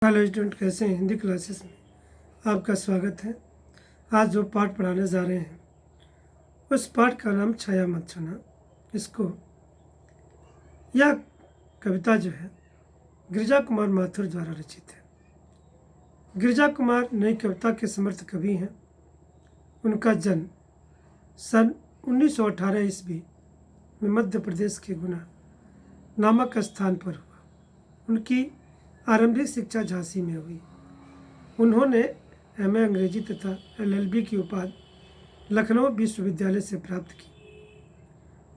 Hello student, कैसे हैं? Hindi classes में आपका स्वागत है। आज जो पाठ पढ़ाने जा रहे हैं उस पाठ का नाम छाया मत छूना। यह कविता जो है गिरिजा कुमार माथुर द्वारा रचित है। गिरिजा कुमार नई कविता के समर्थ कवि हैं। उनका जन्म सन 1918 ईस्वी में मध्य प्रदेश के गुना नामक स्थान पर हुआ। उनकी आरंभिक शिक्षा झांसी में हुई। उन्होंने एमए अंग्रेजी तथा एलएलबी की उपाधि लखनऊ विश्वविद्यालय से प्राप्त की।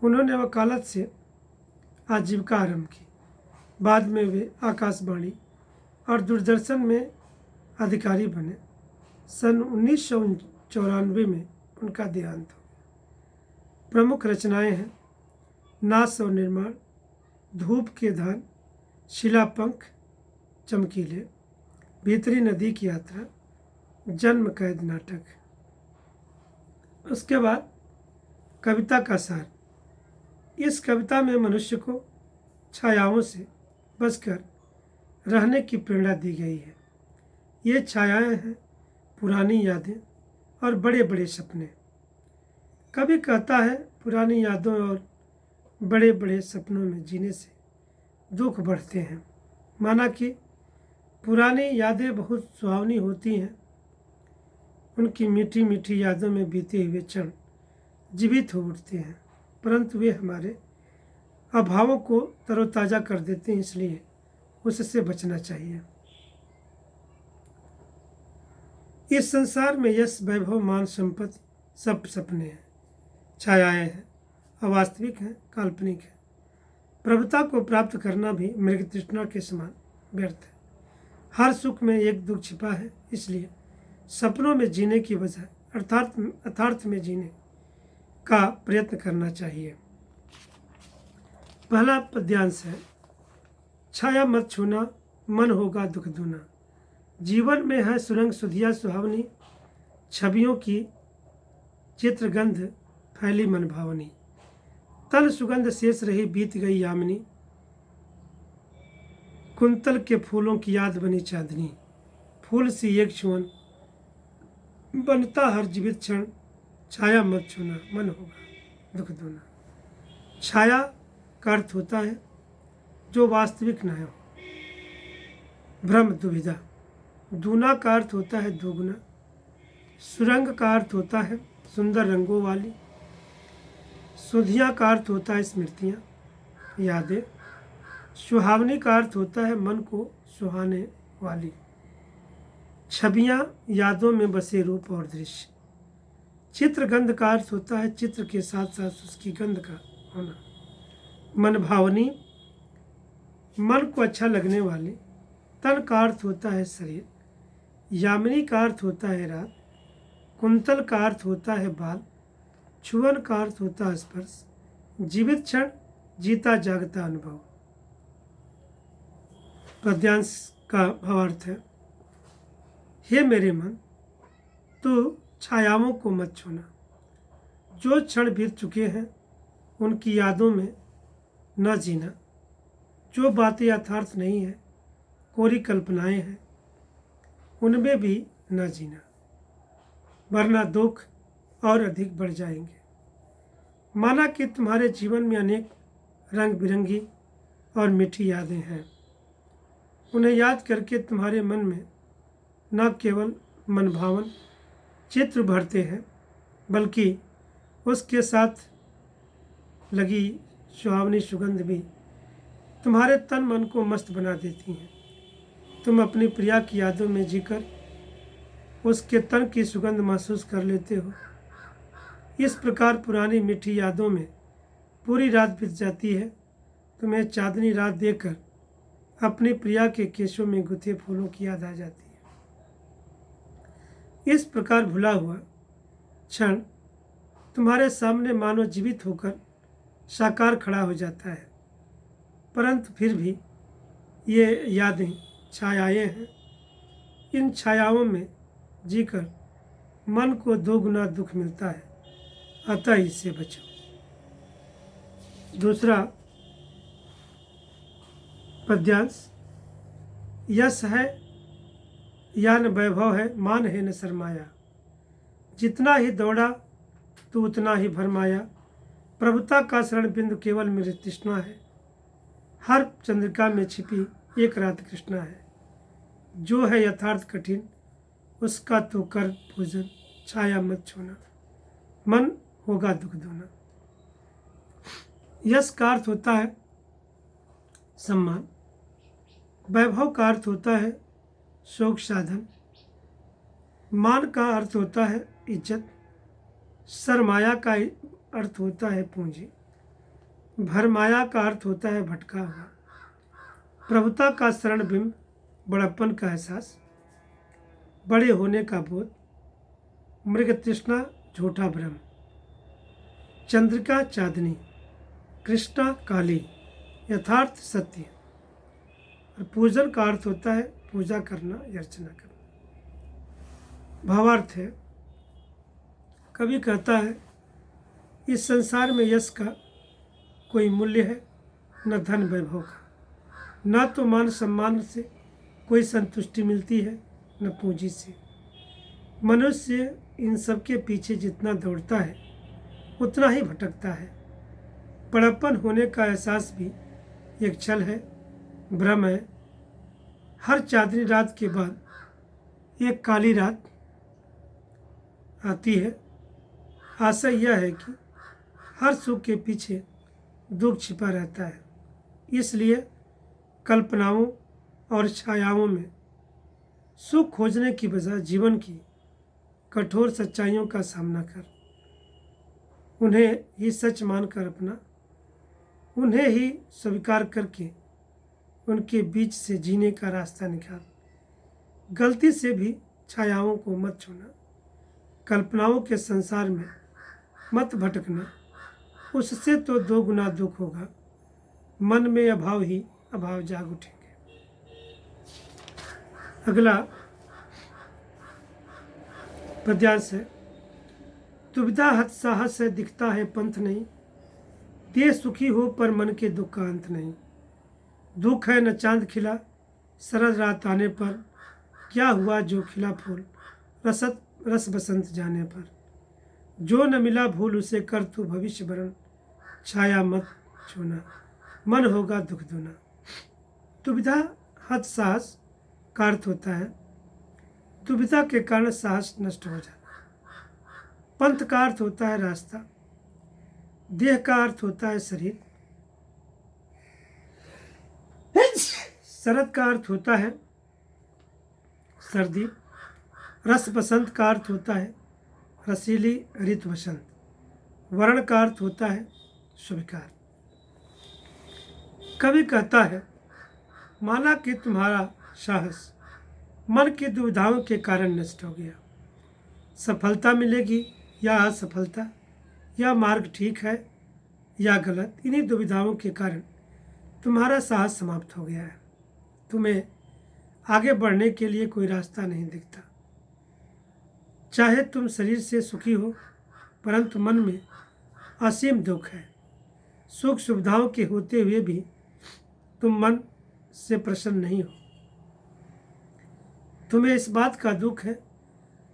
उन्होंने वकालत से आजीविका आरंभ की। बाद में वे आकाशवाणी और दूरदर्शन में अधिकारी बने। सन 1994 में उनका देहांत हो गया। प्रमुख रचनाएं हैं नाश और निर्माण, धूप के धान, शिलापंख, चमकीले, भीतरी नदी की यात्रा, जन्म कैद नाटक। उसके बाद कविता का सार। इस कविता में मनुष्य को छायाओं से बचकर रहने की प्रेरणा दी गई है। ये छायाएं हैं पुरानी यादें और बड़े बड़े सपने। कवि कहता है पुरानी यादों और बड़े बड़े सपनों में जीने से दुख बढ़ते हैं। माना कि पुरानी यादें बहुत सुहावनी होती हैं। उनकी मीठी मीठी यादों में बीते हुए क्षण जीवित हो उठते हैं, परंतु वे हमारे अभावों को तरोताज़ा कर देते हैं, इसलिए उससे बचना चाहिए। इस संसार में यश, वैभव, मान, संपत्ति सब सपने हैं, छायाएं हैं, अवास्तविक हैं, काल्पनिक हैं। प्रभुता को प्राप्त करना भी मृग तृष्णा के समान व्यर्थ है। हर सुख में एक दुख छिपा है, इसलिए सपनों में जीने की बजाय अर्थार्थ में जीने का प्रयत्न करना चाहिए। पहला पद्यांश है छाया मत छूना, मन होगा दुख दूना। जीवन में है सुरंग सुधिया सुहावनी, छवियों की चित्रगंध फैली मन भावनी। तन सुगंध शेष रही बीत गई यामिनी, कुंतल के फूलों की याद बनी चांदनी। फूल सी एक छुअन बनता हर जीवित क्षण, छाया मत छूना, मन होगा दुख दूना। छाया का अर्थ होता है जो वास्तविक न हो, भ्रम दुविधा। दूना का अर्थ होता है दोगुना। सुरंग का अर्थ होता है सुंदर रंगों वाली। सुधियाँ का अर्थ होता है स्मृतियाँ, यादें। सुहावनी का अर्थ होता है मन को सुहाने वाली। छवियाँ, यादों में बसे रूप और दृश्य। चित्रगंध का अर्थ होता है चित्र के साथ साथ उसकी गंध का होना। मन भावनी, मन को अच्छा लगने वाली। तन का अर्थ होता है शरीर। यामिनी का अर्थ होता है रात। कुंतल का अर्थ होता है बाल। छुअन का अर्थ होता है स्पर्श। जीवित क्षण, जीता जागता अनुभव। पद्यांश का भावार्थ है हे मेरे मन, तू छायाओं को मत छूना। जो क्षण बीत चुके हैं उनकी यादों में न जीना। जो बातें यथार्थ नहीं है, कोरी कल्पनाएं हैं, उनमें भी न जीना, वरना दुख और अधिक बढ़ जाएंगे। माना कि तुम्हारे जीवन में अनेक रंग बिरंगी और मीठी यादें हैं। उन्हें याद करके तुम्हारे मन में न केवल मनभावन चित्र भरते हैं, बल्कि उसके साथ लगी सुहावनी सुगंध भी तुम्हारे तन मन को मस्त बना देती हैं। तुम अपनी प्रिया की यादों में जीकर उसके तन की सुगंध महसूस कर लेते हो। इस प्रकार पुरानी मीठी यादों में पूरी रात बीत जाती है। तुम्हें चांदनी रात देखकर अपनी प्रिया के केशों में गुथे फूलों की याद आ जाती है। इस प्रकार भुला हुआ क्षण तुम्हारे सामने मानो जीवित होकर साकार खड़ा हो जाता है, परंतु फिर भी ये यादें छायाएं हैं। इन छायाओं में जीकर मन को दोगुना दुख मिलता है, अतः इससे बचो। दूसरा पद्यांश यश है या न वैभव है, मान है न शर्माया। जितना ही दौड़ा तू उतना ही भरमाया। प्रभुता का शरण बिंदु केवल मेरी तृष्णा है। हर चंद्रिका में छिपी एक रात कृष्णा है। जो है यथार्थ कठिन उसका तो कर पूजन, छाया मत छोना, मन होगा दुख दूना। यश का अर्थ होता है सम्मान, वैभव का अर्थ होता है शोक साधन, मान का अर्थ होता है इज्जत, सरमाया का अर्थ होता है पूंजी, भरमाया का अर्थ होता है भटका हुआ। प्रभुता का शरण बिंब, बड़प्पन का एहसास, बड़े होने का बोध, मृग तृष्णा झूठा भ्रम, चंद्रिका चांदनी, कृष्णा काली, यथार्थ सत्य। और पूजन का अर्थ होता है पूजा करना, अर्चना करना। भावार्थ है, कवि कहता है इस संसार में यश का कोई मूल्य है न धन वैभव का, न तो मान सम्मान से कोई संतुष्टि मिलती है न पूंजी से। मनुष्य इन सब के पीछे जितना दौड़ता है उतना ही भटकता है। बड़प्पन होने का एहसास भी एक छल है, भ्रम है। हर चांदनी रात के बाद एक काली रात आती है। आशय यह है कि हर सुख के पीछे दुख छिपा रहता है, इसलिए कल्पनाओं और छायाओं में सुख खोजने की बजाय जीवन की कठोर सच्चाइयों का सामना कर, उन्हें ही सच मानकर अपना, उन्हें ही स्वीकार करके उनके बीच से जीने का रास्ता निकाल। गलती से भी छायाओं को मत छूना, कल्पनाओं के संसार में मत भटकना, उससे तो 2 गुना दुख होगा। मन में अभाव ही अभाव जाग उठेंगे। अगला पद्यांश है, दुविधा हत साहस है दिखता है पंथ नहीं, देह सुखी हो पर मन के दुख का अंत नहीं। दुख है न चांद खिला शरद रात आने पर, क्या हुआ जो खिला फूल रस बसंत जाने पर। जो न मिला भूल उसे कर तू भविष्य वरण, छाया मत छूना, मन होगा दुख दूना। दुविधा हत साहस का अर्थ होता है दुविधा के कारण साहस नष्ट हो जाना। पंथ का अर्थ होता है रास्ता, देह का अर्थ होता है शरीर, शरद का अर्थ होता है सर्दी, रस बसंत का अर्थ होता है रसीली ऋतु बसंत, वर्ण का अर्थ होता है स्वीकार। कवि कहता है माना कि तुम्हारा साहस मन की दुविधाओं के कारण नष्ट हो गया। सफलता मिलेगी या असफलता, या मार्ग ठीक है या गलत, इन्हीं दुविधाओं के कारण तुम्हारा साहस समाप्त हो गया है। तुम्हें आगे बढ़ने के लिए कोई रास्ता नहीं दिखता। चाहे तुम शरीर से सुखी हो परंतु मन में असीम दुख है। सुख सुविधाओं के होते हुए भी तुम मन से प्रसन्न नहीं हो। तुम्हें इस बात का दुख है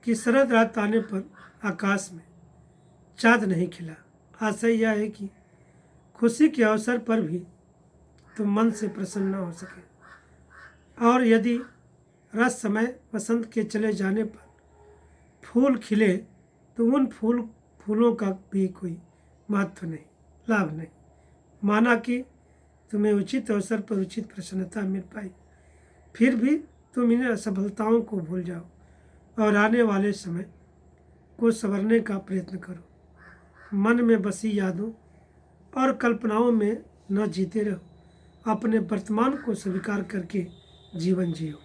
कि शरद रात आने पर आकाश में चाँद नहीं खिला। आशय यह है कि खुशी के अवसर पर भी तुम मन से प्रसन्न न हो सके, और यदि रस समय वसंत के चले जाने पर फूल खिले तो उन फूलों का भी कोई महत्व नहीं, लाभ नहीं। माना कि तुम्हें उचित अवसर पर उचित प्रसन्नता मिल पाई, फिर भी तुम इन असफलताओं को भूल जाओ और आने वाले समय को संवरने का प्रयत्न करो। मन में बसी यादों और कल्पनाओं में न जीते रहो, अपने वर्तमान को स्वीकार करके जीवन जियो।